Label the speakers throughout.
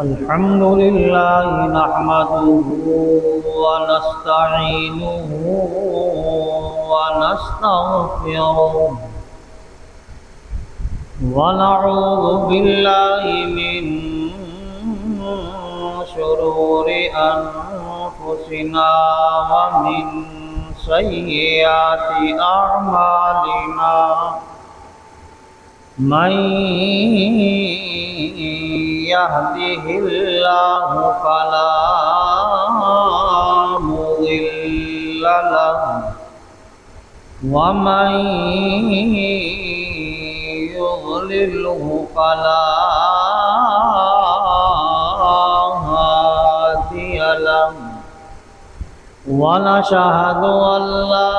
Speaker 1: الحمد لله نحمده ونستعينه ونستغفره ونعوذ بالله من شرور أنفسنا ومن سيئات أعمالنا من يهده الله فلا مضل له ومن يضلله فلا هادي له ونشهد أن لا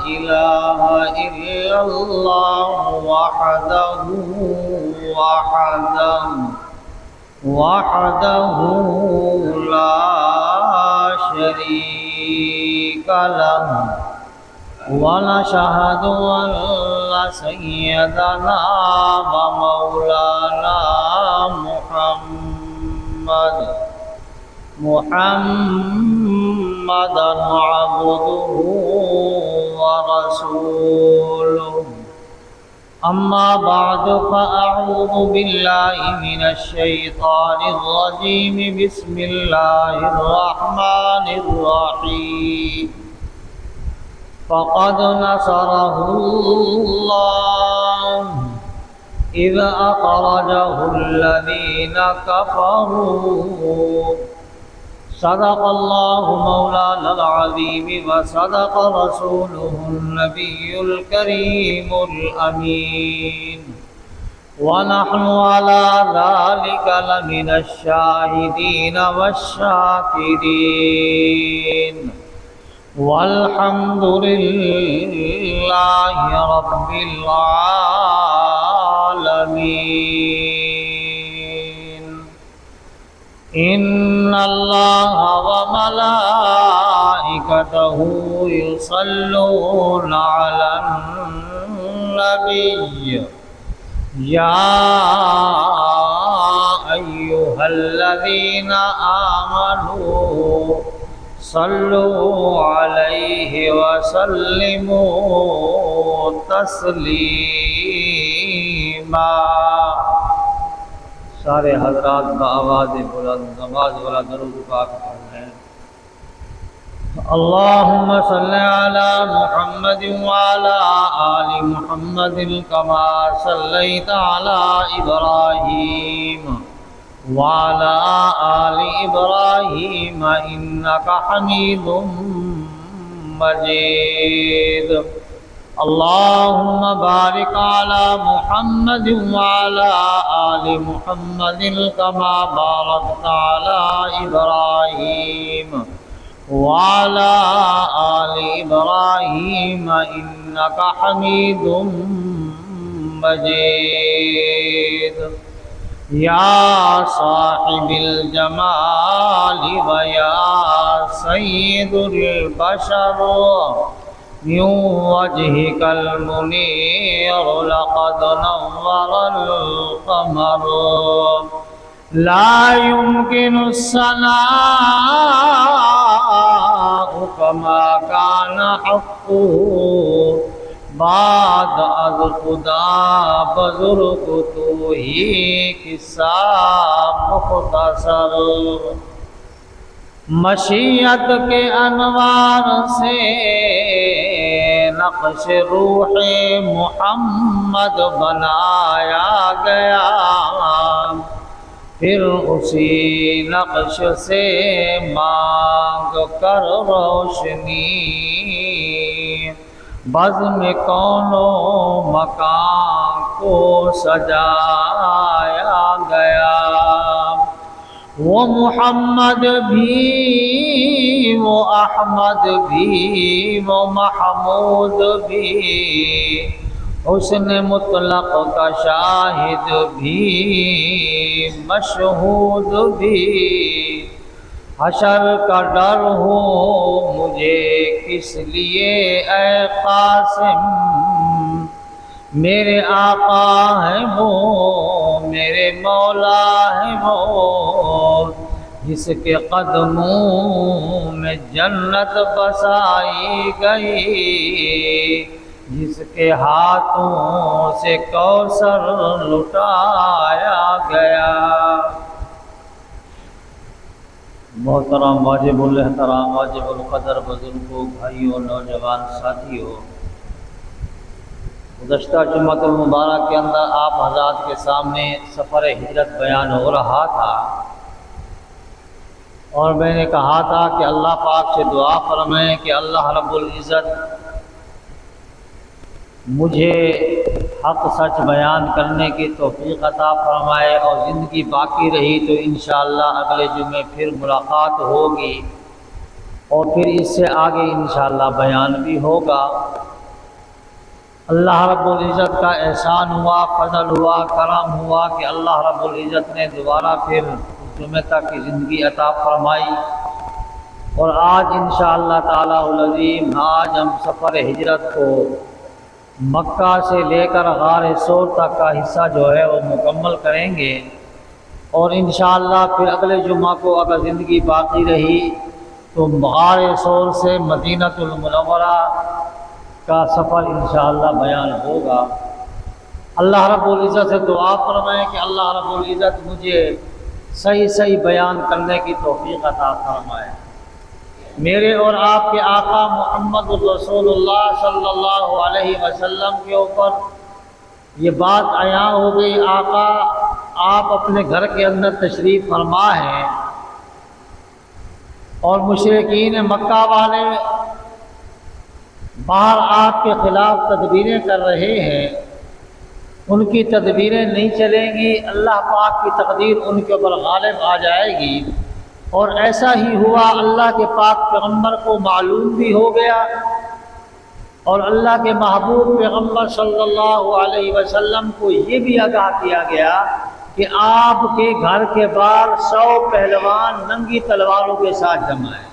Speaker 1: إله إلا الله وحده لا شريك له ونشهد أن سيدنا ومولانا محمدا عبده ورسوله أما بعد فأعوذ بالله من الشيطان الرجيم بسم الله الرحمن الرحيم فقد نصره الله إذ أخرجه الذين كفروا صدق الله مولانا العظيم وصدق رسوله النبي الكريم الأمين ونحن على ذلك لمن الشاهدين والشاكرين والحمد لله رب العالمين إن الله وملائكته يصلون على النبي يا أيها الذين آمنوا صلوا عليه وسلموا تسلیما سارے حضرات بآواز بلند نماز والا درود پاک پڑھیں اللهم صل على محمد وعلى آل محمد كما صليت على إبراهيم وعلى آل إبراهيم إنك حميد مجيد اللهم بارك على محمد وعلى آل محمد كما باركت على إبراهيم وعلى آل إبراهيم إنك حميد مجيد يا صاحب الجمال ويا سيد البشر من وجهك المنير لقد نور القمر لا يمكن الثناء كما كان حقه بعد از خدا بزرگ تو ہی قصہ مختصر مشیت کے انوار سے نقش روح محمد بنایا گیا پھر اسی نقش سے مانگ کر روشنی بزم کونوں مکان کو سجایا گیا وہ محمد بھی وہ احمد بھی وہ محمود بھی حسن مطلق کا شاہد بھی مشہود بھی حشر کا ڈر ہو مجھے کس لیے اے قاسم میرے آقا ہیں وہ، میرے مولا ہیں وہ، جس کے قدموں میں جنت بسائی گئی، جس کے ہاتھوں سے کوثر لٹایا گیا۔ محترم واجب الاحترام واجب القدر بزرگوں، بھائیوں، نوجوان ساتھیوں، گزشتہ جمعۃ المبارک کے اندر آپ حضرات کے سامنے سفر ہجرت بیان ہو رہا تھا، اور میں نے کہا تھا کہ اللہ پاک سے دعا فرمائیں کہ اللہ رب العزت مجھے حق سچ بیان کرنے کی توفیق عطا فرمائے، اور زندگی باقی رہی تو انشاءاللہ اگلے جمعے پھر ملاقات ہوگی، اور پھر اس سے آگے انشاءاللہ بیان بھی ہوگا۔ اللہ رب العزت کا احسان ہوا، فضل ہوا، کرم ہوا کہ اللہ رب العزت نے دوبارہ پھر جمعہ تک کی زندگی عطا فرمائی، اور آج انشاءاللہ تعالی العظیم آج ہم سفر ہجرت کو مکہ سے لے کر غار ثور تک کا حصہ جو ہے وہ مکمل کریں گے، اور انشاءاللہ پھر اگلے جمعہ کو اگر زندگی باقی رہی تو غار ثور سے مدینہ المنورہ کا سفر انشاءاللہ بیان ہوگا۔ اللہ رب العزت سے دعا فرمائیں کہ اللہ رب العزت مجھے صحیح بیان کرنے کی توفیق عطا فرمائے۔ میرے اور آپ کے آقا محمد الرسول اللہ صلی اللہ علیہ وسلم کے اوپر یہ بات عیاں ہو گئی، آقا آپ اپنے گھر کے اندر تشریف فرما ہیں، اور مشرکین مکہ والے باہر آپ کے خلاف تدبیریں کر رہے ہیں، ان کی تدبیریں نہیں چلیں گی، اللہ پاک کی تقدیر ان کے اوپر غالب آ جائے گی، اور ایسا ہی ہوا۔ اللہ کے پاک پیغمبر کو معلوم بھی ہو گیا، اور اللہ کے محبوب پیغمبر صلی اللہ علیہ وسلم کو یہ بھی آگاہ کیا گیا کہ آپ کے گھر کے باہر 100 پہلوان ننگی تلواروں کے ساتھ جمع ہیں،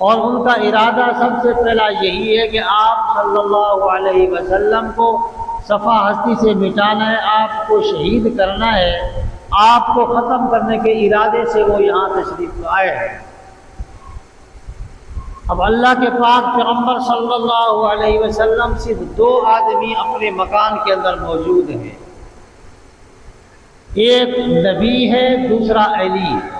Speaker 1: اور ان کا ارادہ سب سے پہلا یہی ہے کہ آپ صلی اللہ علیہ وسلم کو صفحہ ہستی سے مٹانا ہے، آپ کو شہید کرنا ہے، آپ کو ختم کرنے کے ارادے سے وہ یہاں تشریف لائے ہیں۔ اب اللہ کے پاک پیغمبر صلی اللہ علیہ وسلم صرف 2 آدمی اپنے مکان کے اندر موجود ہیں، ایک نبی ہے، دوسرا علی ہے۔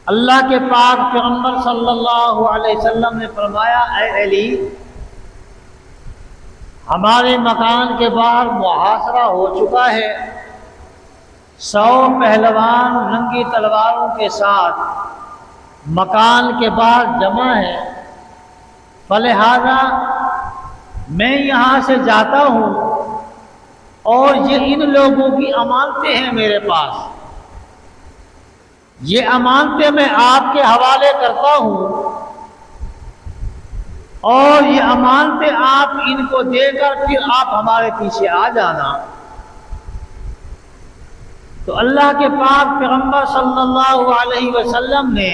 Speaker 1: اللہ کے پاک پیغمبر صلی اللہ علیہ وسلم نے فرمایا، اے علی، ہمارے مکان کے باہر محاصرہ ہو چکا ہے، 100 پہلوان ننگی تلواروں کے ساتھ مکان کے باہر جمع ہے، فلہذا میں یہاں سے جاتا ہوں، اور یہ ان لوگوں کی امانتیں ہیں میرے پاس، یہ امانتیں میں آپ کے حوالے کرتا ہوں، اور یہ امانتیں آپ ان کو دے کر پھر آپ ہمارے پیچھے آ جانا۔ تو اللہ کے پاک پیغمبر صلی اللہ علیہ وسلم نے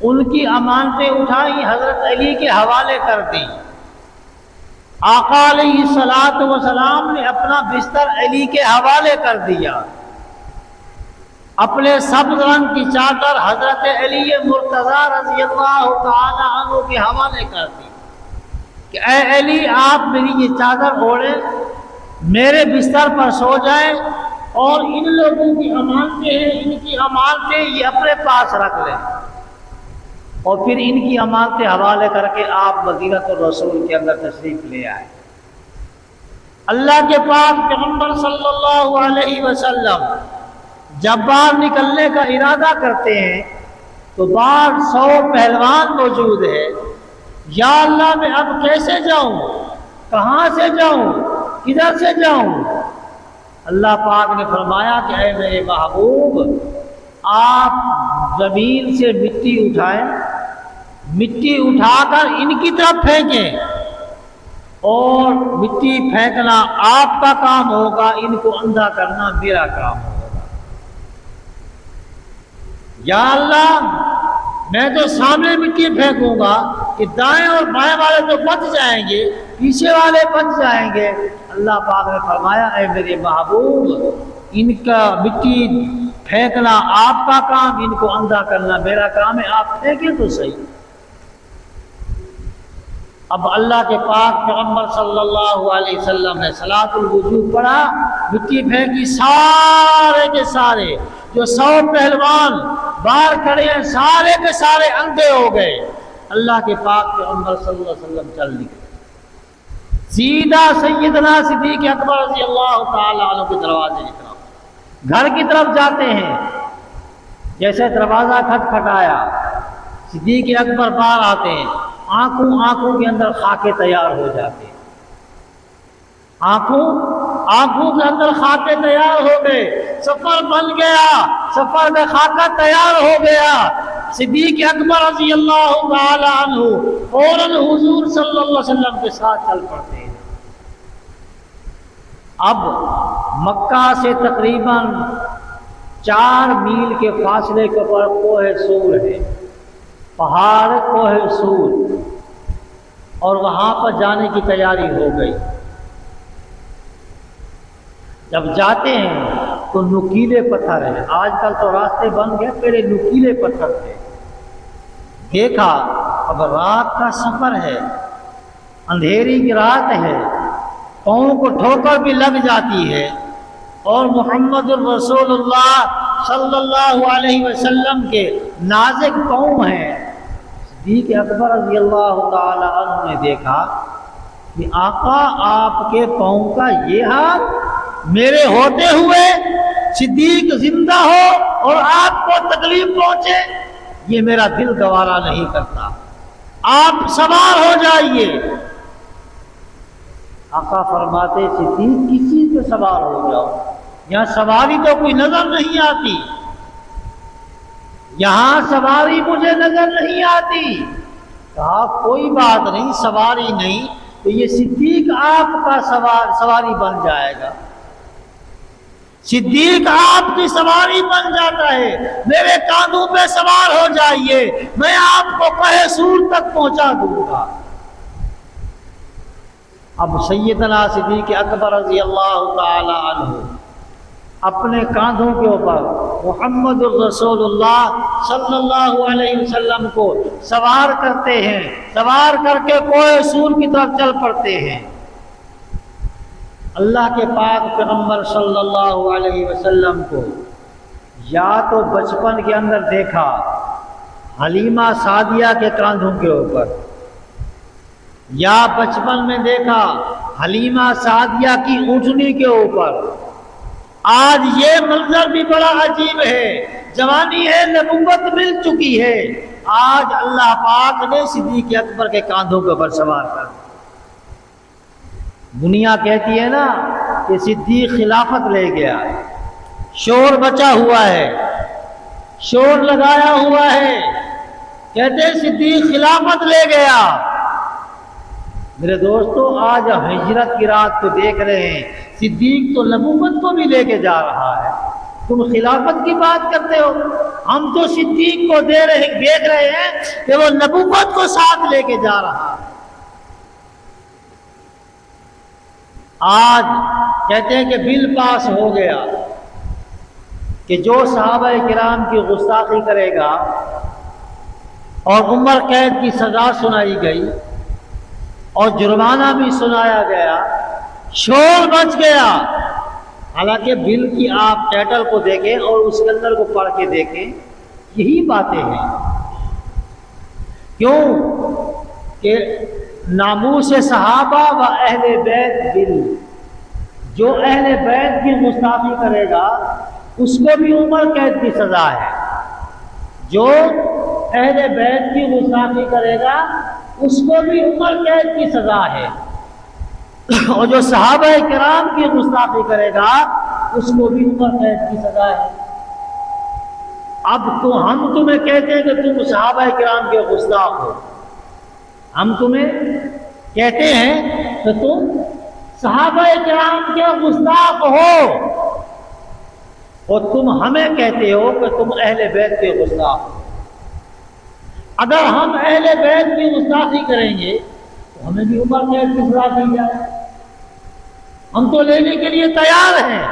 Speaker 1: ان کی امانتیں اٹھائی، حضرت علی کے حوالے کر دی۔ آقا علیہ السلام نے اپنا بستر علی کے حوالے کر دیا، اپنے سبز رنگ کی چادر حضرت علی مرتضی رضی اللہ تعالی عنہ کے حوالے کر دی کہ اے علی، آپ میری یہ چادر اوڑھیں، میرے بستر پر سو جائیں، اور ان لوگوں کی امانتیں ہیں، ان کی امانتیں یہ اپنے پاس رکھ لیں، اور پھر ان کی امانتیں حوالے کر کے آپ مدینہ الرسول کے اندر تشریف لے آئے۔ اللہ کے پاک پیغمبر صلی اللہ علیہ وسلم جب باہر نکلنے کا ارادہ کرتے ہیں تو باہر 100 پہلوان موجود ہے، یا اللہ میں اب کیسے جاؤں، کہاں سے جاؤں، کدھر سے جاؤں؟ اللہ پاک نے فرمایا کہ اے میرے محبوب، آپ زمین سے مٹی اٹھائیں، مٹی اٹھا کر ان کی طرف پھینکیں، اور مٹی پھینکنا آپ کا کام ہوگا، ان کو اندھا کرنا میرا کام ہوگا۔ یا اللہ، میں تو سامنے مٹی پھینکوں گا کہ دائیں اور بائیں والے تو بچ جائیں گے، پیچھے والے بچ جائیں گے۔ اللہ پاک نے فرمایا اے میرے محبوب، ان کا مٹی پھینکنا آپ کا کام، ان کو اندھا کرنا میرا کام ہے، آپ پھینکیں تو صحیح۔ اب اللہ کے پاک پیغمبر صلی اللہ علیہ وسلم نے صلاۃ الوضو پڑھا، مٹی پھینکی، سارے کے سارے جو 100 پہلوان باہر کھڑے ہیں سارے کے سارے اندھے ہو گئے۔ اللہ کے پاک پیغمبر صلی اللہ علیہ وسلم چل نکلے، سیدھا سیدنا صدیق اکبر رضی اللہ تعالی عنہ کے دروازے کی طرف، گھر کی طرف جاتے ہیں۔ جیسے دروازہ کھٹکھٹایا، صدیق اکبر باہر آتے ہیں، آنکھوں کے اندر خاکے تیار ہو جاتے ہیں، آنکھوں کے اندر خاکے تیار ہو گئے، سفر بن گیا، سفر میں خاکہ تیار ہو گیا۔ صدیق اکبر رضی اللہ تعالی عنہ فوراً حضور صلی اللہ علیہ وسلم کے ساتھ چل پڑتے ہیں۔ اب مکہ سے تقریباً 4 میل کے فاصلے کے اوپر کوہ سور ہے، پہاڑ کوہ سور، اور وہاں پر جانے کی تیاری ہو گئی۔ جب جاتے ہیں تو نکیلے پتھر ہیں، آج کل تو راستے بن گئے، پہلے نکیلے پتھر تھے۔ دیکھا اب رات کا سفر ہے، اندھیری کی رات ہے، پاؤں کو ٹھوکر بھی لگ جاتی ہے، اور محمد الرسول اللہ صلی اللہ علیہ وسلم کے نازک پاؤں ہیں۔ صدیق اکبر رضی اللہ تعالی عنہ نے دیکھا کہ آقا آپ کے پاؤں کا یہ حال، میرے ہوتے ہوئے صدیق زندہ ہو اور آپ کو تکلیف پہنچے، یہ میرا دل گوارا نہیں کرتا، آپ سوار ہو جائیے۔ آقا فرماتے صدیق کس چیز پہ سوار ہو جاؤ، یہاں سواری تو کوئی نظر نہیں آتی، یہاں سواری مجھے نظر نہیں آتی۔ کہا کوئی بات نہیں، سواری نہیں تو یہ صدیق آپ کا سواری بن جائے گا، صدیق آپ کی سواری بن جاتا ہے، میرے کاندھوں پہ سوار ہو جائیے، میں آپ کو کوہ سور تک پہنچا دوں گا۔ اب سیدنا صدیق اکبر رضی اللہ تعالی عنہ اپنے کاندھوں کے اوپر محمد الرسول اللہ صلی اللہ علیہ وسلم کو سوار کرتے ہیں، سوار کر کے کوہ سور کی طرف چل پڑتے ہیں۔ اللہ کے پاک پیغمبر صلی اللہ علیہ وسلم کو یا تو بچپن کے اندر دیکھا حلیمہ سعدیہ کے کاندھوں کے اوپر، یا بچپن میں دیکھا حلیمہ سعدیہ کی اونٹنی کے اوپر۔ آج یہ منظر بھی بڑا عجیب ہے، جوانی ہے، نبوت مل چکی ہے، آج اللہ پاک نے صدیق اکبر کے کاندھوں کے اوپر سوار کر دیا۔ دنیا کہتی ہے نا کہ صدیق خلافت لے گیا، شور بچا ہوا ہے، شور لگایا ہوا ہے، کہتے ہیں صدیق خلافت لے گیا۔ میرے دوستو آج ہجرت کی رات کو دیکھ رہے ہیں، صدیق تو نبوت کو بھی لے کے جا رہا ہے، تم خلافت کی بات کرتے ہو۔ ہم تو صدیق کو دیکھ رہے ہیں کہ وہ نبوت کو ساتھ لے کے جا رہا ہے۔ آج کہتے ہیں کہ بل پاس ہو گیا کہ جو صحابہ کرام کی گستاخی کرے گا اور عمر قید کی سزا سنائی گئی اور جرمانہ بھی سنایا گیا، شور مچ گیا۔ حالانکہ بل کی آپ ٹائٹل کو دیکھیں اور اس کے اندر کو پڑھ کے دیکھیں، یہی باتیں ہیں۔ کیوں کہ ناموس صحابہ و اہل بیت بل، جو اہل بیت کی گستاخی کرے گا اس کو بھی عمر قید کی سزا ہے، جو اہل بیت کی گستاخی کرے گا اس کو بھی عمر قید کی سزا ہے، اور جو صحابہ کرام کی گستاخی کرے گا اس کو بھی عمر قید کی سزا ہے۔ اب تو ہم تمہیں کہتے ہیں کہ تم صحابہ کرام کے گستاخ ہو، ہم تمہیں کہتے ہیں کہ تم صحابہ کرام کے گستاخ ہو، اور تم ہمیں کہتے ہو کہ تم اہل بیت کے گستاخ ہو۔ اگر ہم اہل بیت کی گستاخی کریں گے ہمیں بھی عمر قید کی سزا دی جائے، ہم تو لینے کے لیے تیار ہیں۔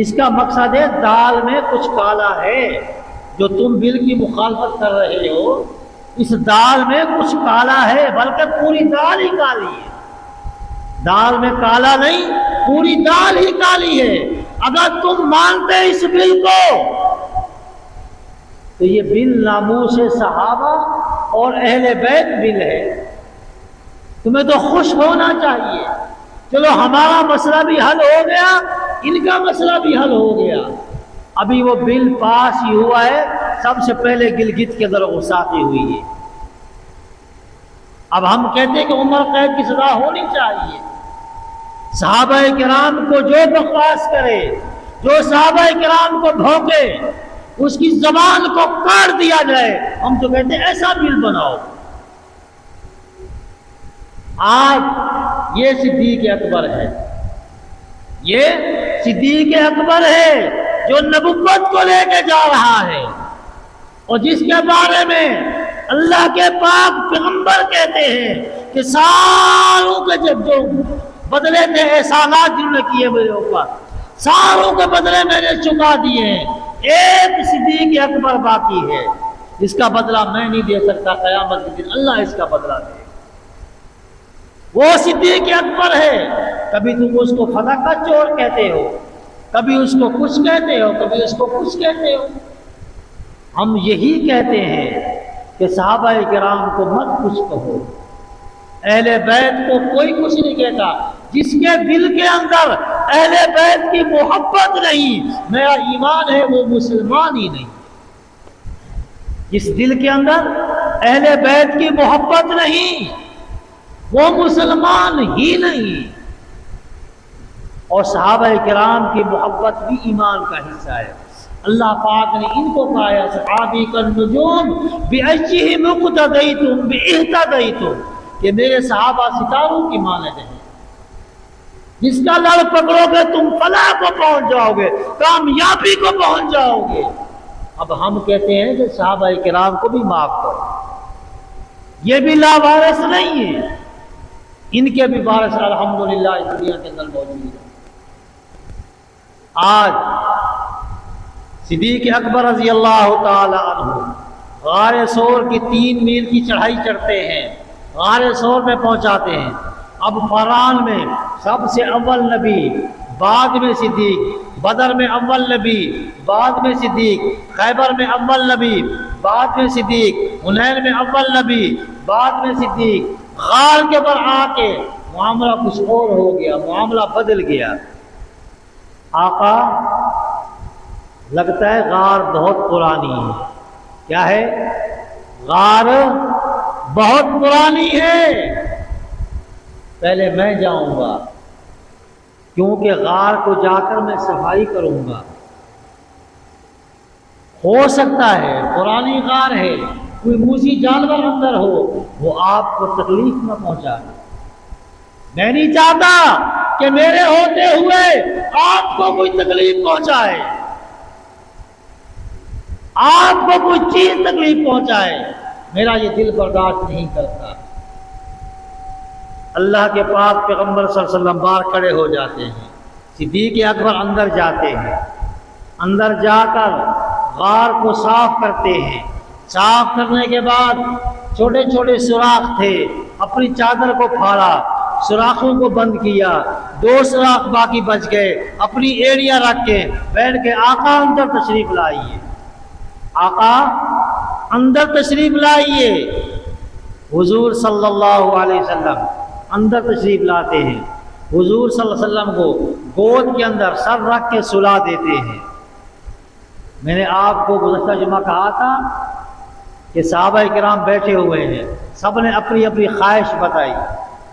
Speaker 1: اس کا مقصد ہے دال میں کچھ کالا ہے، جو تم بل کی مخالفت کر رہے ہو، اس دال میں کچھ کالا ہے، بلکہ پوری دال ہی کالی ہے۔ دال میں کالا نہیں، پوری دال ہی کالی ہے۔ اگر تم مانتے اس بل کو تو یہ بل ناموس صحابہ اور اہل بیت بل ہے، تمہیں تو خوش ہونا چاہیے۔ چلو ہمارا مسئلہ بھی حل ہو گیا، ان کا مسئلہ بھی حل ہو گیا۔ ابھی وہ بل پاس ہی ہوا ہے، سب سے پہلے گلگت کے اندر غساخی ہوئی ہے۔ اب ہم کہتے ہیں کہ عمر قید کی سزا ہونی چاہیے۔ صحابہ کرام کو جو بکواس کرے، جو صحابہ کرام کو بھونکے، اس کی زبان کو کاٹ دیا جائے۔ ہم تو کہتے ہیں ایسا بل بناؤ۔ آج یہ صدیق اکبر ہے، یہ صدیق اکبر ہے جو نبوت کو لے کے جا رہا ہے، اور جس کے بارے میں اللہ کے پاک پیغمبر کہتے ہیں کہ ساروں کے جو بدلے تھے احسانات جنہوں نے کیے میرے اوپر، ساروں کے بدلے میں نے چکا دیے ہیں، ایک صدیق اکبر باقی ہے، جس کا بدلہ میں نہیں دے سکتا، قیامت کے دن اللہ اس کا بدلہ دے۔ وہ صدیق اکبر ہے۔ کبھی تم اس کو فتح کا چور کہتے ہو، کبھی اس کو کچھ کہتے ہو، کبھی اس کو کچھ کہتے ہو۔ ہم یہی کہتے ہیں کہ صحابہ کرام کو مت کچھ کہو، اہل بیت کو کوئی کچھ نہیں کہتا۔ جس کے دل کے اندر اہل بیت کی محبت نہیں، میرا ایمان ہے وہ مسلمان ہی نہیں۔ جس دل کے اندر اہل بیت کی محبت نہیں، وہ مسلمان ہی نہیں۔ اور صحابہ کرام کی محبت بھی ایمان کا حصہ ہے۔ اللہ پاک نے ان کو کہا ہے صحابی کالنجوم بِأَيِّهِمْ اقْتَدَيْتُمْ بِإِهْتَدَيْتُمْ، کہ میرے صحابہ ستاروں کی مانند ہیں، جس کا لڑ پکڑو گے تم فلاح کو پہنچ جاؤ گے، کامیابی کو پہنچ جاؤ گے۔ اب ہم کہتے ہیں کہ صحابہ کرام کو بھی معاف کرو، یہ بھی لاوارث نہیں ہے، ان کے بھی وارث الحمدللہ اس دنیا کے اندر موجود ہیں۔ آج صدیق اکبر رضی اللہ تعالی عنہ غار ثور کی 3 میل کی چڑھائی چڑھتے ہیں، غار ثور میں پہنچاتے ہیں۔ اب فران میں سب سے اول نبی، بعد میں صدیق، بدر میں اول نبی، بعد میں صدیق، خیبر میں اول نبی، بعد میں صدیق، حنین میں اول نبی، بعد میں صدیق۔ غار کے اوپر آ کے معاملہ کچھ اور ہو گیا، معاملہ بدل گیا۔ آقا لگتا ہے غار بہت پرانی ہے۔ کیا ہے؟ غار بہت پرانی ہے، پہلے میں جاؤں گا، کیونکہ غار کو جا کر میں صفائی کروں گا۔ ہو سکتا ہے پرانی غار ہے، کوئی موذی جانور اندر ہو، وہ آپ کو تکلیف نہ پہنچائے۔ میں نہیں چاہتا کہ میرے ہوتے ہوئے آپ کو کوئی تکلیف پہنچائے، آپ کو کوئی چیز تکلیف پہنچائے، میرا یہ دل برداشت نہیں کرتا۔ اللہ کے پاک پیغمبر صلی اللہ علیہ وسلم باہر کھڑے ہو جاتے ہیں، صدیق اکبر اندر جاتے ہیں، اندر جا کر غار کو صاف کرتے ہیں۔ صاف کرنے کے بعد چھوٹے چھوٹے سوراخ تھے، اپنی چادر کو پھاڑا، سوراخوں کو بند کیا، 2 سوراخ باقی بچ گئے، اپنی ایڑیاں رکھ کے بیٹھ کے آقا اندر تشریف لائیے، آقا اندر تشریف لائیے۔ حضور صلی اللہ علیہ وسلم اندر تشریف لاتے ہیں، حضور صلی اللہ علیہ وسلم کو گود کے اندر سر رکھ کے سلا دیتے ہیں۔ میں نے آپ کو گزشتہ جمعہ کہا تھا کہ صحابہ کرام بیٹھے ہوئے ہیں، سب نے اپنی اپنی خواہش بتائی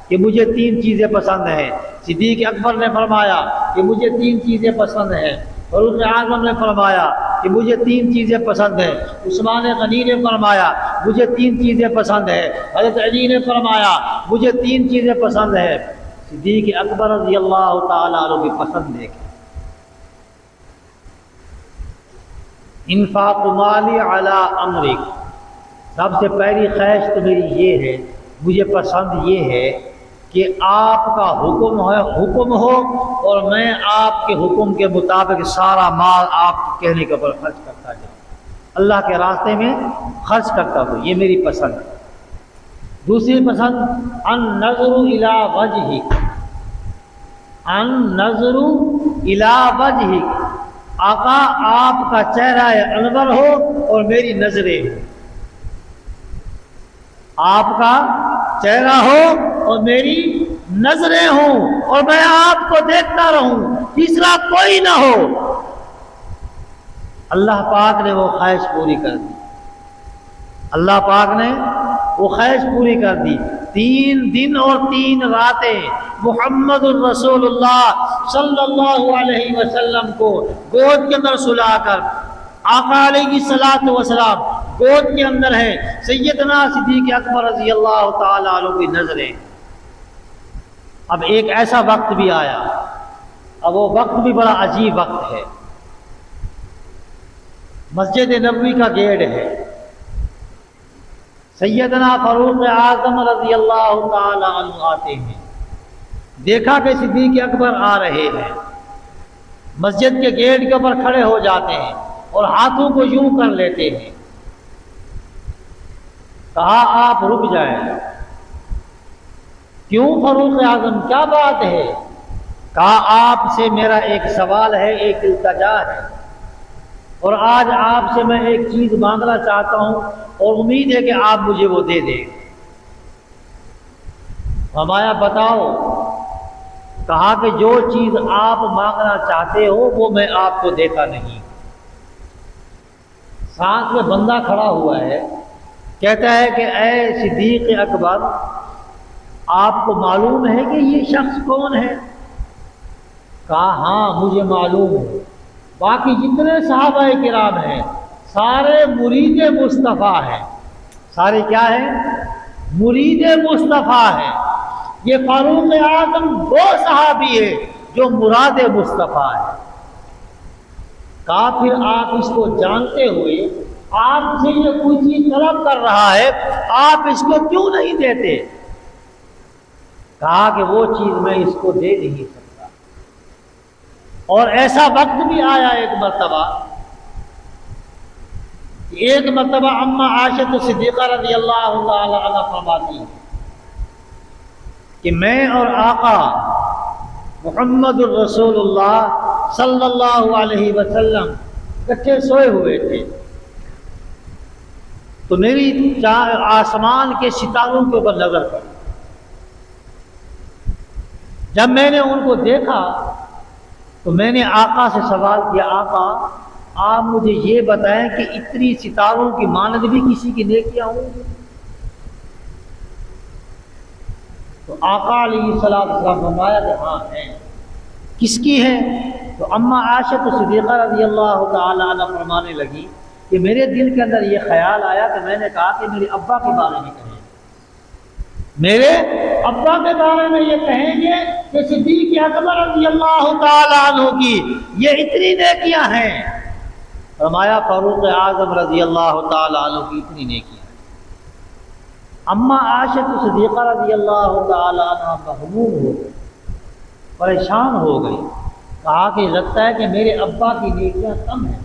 Speaker 1: کہ مجھے 3 چیزیں پسند ہیں۔ صدیق اکبر نے فرمایا کہ مجھے 3 چیزیں پسند ہیں، فاروق اعظم نے فرمایا کہ مجھے 3 چیزیں پسند ہیں، عثمان غنی نے فرمایا مجھے 3 چیزیں پسند ہیں، حضرت علی نے فرمایا مجھے 3 چیزیں پسند ہیں۔ صدیق اکبر رضی اللہ تعالیٰ عنہ کی پسند دیکھیں، انفاق مالی علی امرک، سب سے پہلی خواہش تو میری یہ ہے مجھے پسند یہ ہے کہ آپ کا حکم ہو اور میں آپ کے حکم کے مطابق سارا مال آپ کے کہنے کے اوپر خرچ کرتا جاؤں، اللہ کے راستے میں خرچ کرتا ہوں، یہ میری پسند ہے۔ دوسری پسند النظر الی وجہک، النظر الی وجہک، آقا آپ کا چہرہ انور ہو اور میری نظریں ہوں، آپ کا چہرہ ہو اور میری نظریں ہوں اور میں آپ کو دیکھتا رہوں، تیسرا کوئی نہ ہو۔ اللہ پاک نے وہ خواہش پوری کر دی، اللہ پاک نے وہ خواہش پوری کر دی۔ 3 دن اور 3 راتیں محمد الرسول اللہ صلی اللہ علیہ وسلم کو گود کے اندر سلا کر، آقا علیہ الصلوۃ والسلام گود کے اندر ہے، سیدنا صدیق اکبر رضی اللہ تعالی عنہ کی نظریں۔ اب ایک ایسا وقت بھی آیا، اب وہ وقت بھی بڑا عجیب وقت ہے، مسجد نبوی کا گیٹ ہے، سیدنا فاروق اعظم رضی اللہ تعالی عنہ آتے ہیں، دیکھا کہ صدیق اکبر آ رہے ہیں، مسجد کے گیٹ کے اوپر کھڑے ہو جاتے ہیں اور ہاتھوں کو یوں کر لیتے ہیں، کہا آپ رک جائیں۔ کیوں فاروق اعظم، کیا بات ہے؟ کہا آپ سے میرا ایک سوال ہے، ایک التجا ہے، اور آج آپ سے میں ایک چیز مانگنا چاہتا ہوں اور امید ہے کہ آپ مجھے وہ دے دیں۔ فرمایا بتاؤ۔ کہا کہ جو چیز آپ مانگنا چاہتے ہو وہ میں آپ کو دیتا نہیں۔ ساتھ میں بندہ کھڑا ہوا ہے، کہتا ہے کہ اے صدیق اکبر، آپ کو معلوم ہے کہ یہ شخص کون ہے؟ کہا ہاں مجھے معلوم ہے، باقی جتنے صحابہ کرام ہیں سارے مرید مصطفیٰ ہیں، سارے کیا ہیں؟ مرید مصطفیٰ ہیں۔ یہ فاروق اعظم وہ صحابی ہے جو مراد مصطفیٰ ہے۔ کہا پھر آپ اس کو جانتے ہوئے آپ سے یہ کوئی چیز طلب کر رہا ہے، آپ اس کو کیوں نہیں دیتے؟ کہا کہ وہ چیز میں اس کو دے نہیں سکتا۔ اور ایسا وقت بھی آیا ایک مرتبہ اما عائشہ صدیقہ رضی اللہ تعالی عنہ فرماتی ہے کہ میں اور آقا محمد الرسول اللہ صلی اللہ علیہ وسلم اکٹھے سوئے ہوئے تھے، تو میری آسمان کے ستاروں کے اوپر نظر پڑی۔ جب میں نے ان کو دیکھا تو میں نے آقا سے سوال کیا، آقا آپ مجھے یہ بتائیں کہ اتنی ستاروں کی مانند بھی کسی کی نیکیاں ہوں گی؟ تو آقا علیہ السلام فرمایا کہ ہاں ہیں۔ کس کی ہے؟ تو اما عائشہ صدیقہ رضی اللہ تعالی عنہ فرمانے لگی کہ میرے دل کے اندر یہ خیال آیا کہ میں نے کہا کہ میرے ابا کے بارے میں کہیں، میرے ابا کے بارے میں یہ کہیں گے کہ صدیق اکبر رضی اللہ تعالی عنہ کی یہ اتنی نیکیاں ہیں۔ فرمایا فاروق اعظم رضی اللہ تعالی عنہ کی اتنی نیکیاں ہیں۔ اما عائشہ صدیقہ رضی اللہ تعالی عنہ مغموم ہو گئی، پریشان ہو گئی، کہا کہ لگتا ہے کہ میرے ابا کی نیکیاں کم ہیں۔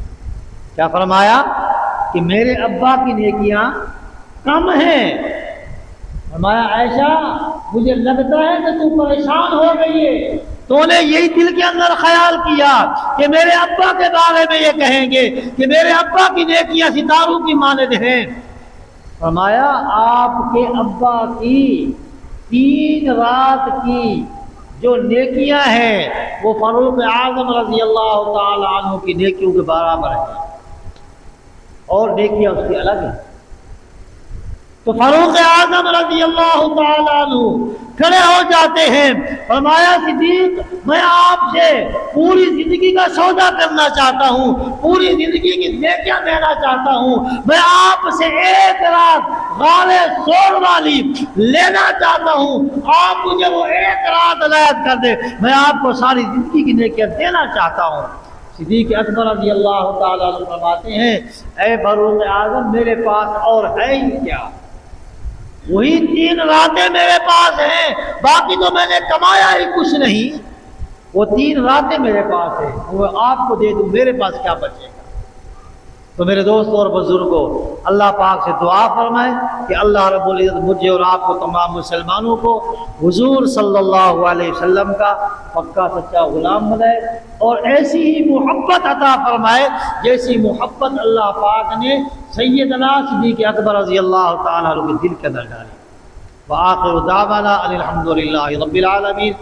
Speaker 1: کیا فرمایا؟ کہ میرے ابا کی نیکیاں کم ہیں۔ فرمایا عائشہ مجھے لگتا ہے کہ تو پریشان ہو گئی ہے، تو نے یہی دل کے اندر خیال کیا کہ میرے ابا کے بارے میں یہ کہیں گے کہ میرے ابا کی نیکیاں ستاروں کی مانند ہیں۔ فرمایا آپ کے ابا کی 3 رات کی جو نیکیاں ہیں وہ فاروق اعظم رضی اللہ تعالی عنہ کی نیکیوں کے برابر ہیں، اور نیکیاں اس کی الگ ہیں۔ تو فاروق اعظم رضی اللہ تعالی عنہ کھڑے ہو جاتے ہیں، فرمایا صدیق میں آپ سے پوری زندگی کا سودا کرنا چاہتا ہوں، پوری زندگی کی نیکیاں دینا چاہتا ہوں، میں آپ سے 1 رات غار ثور والی لینا چاہتا ہوں، آپ مجھے وہ 1 رات عنایت کر دے، میں آپ کو ساری زندگی کی نیکیاں دینا چاہتا ہوں۔ صدیق اکبر رضی اللہ تعالی عنہ فرماتے ہیں اے فاروق اعظم میرے پاس اور ہے ہی کیا، وہی 3 راتیں میرے پاس ہیں، باقی تو میں نے کمایا ہی کچھ نہیں، وہ 3 راتیں میرے پاس ہیں، وہ آپ کو دے دوں، میرے پاس کیا بچے گا؟ تو میرے دوستوں اور بزرگوں، اللہ پاک سے دعا فرمائیں کہ اللہ رب العزت مجھے اور آپ کو، تمام مسلمانوں کو، حضور صلی اللہ علیہ وسلم کا پکا سچا غلام بنائے، اور ایسی ہی محبت عطا فرمائے جیسی محبت اللہ پاک نے سیدنا صدیق اکبر رضی اللہ تعالیٰ عنہ کے دل کے اندر ڈالی۔ وآخر دعوانا ان الحمد للہ رب العالمین۔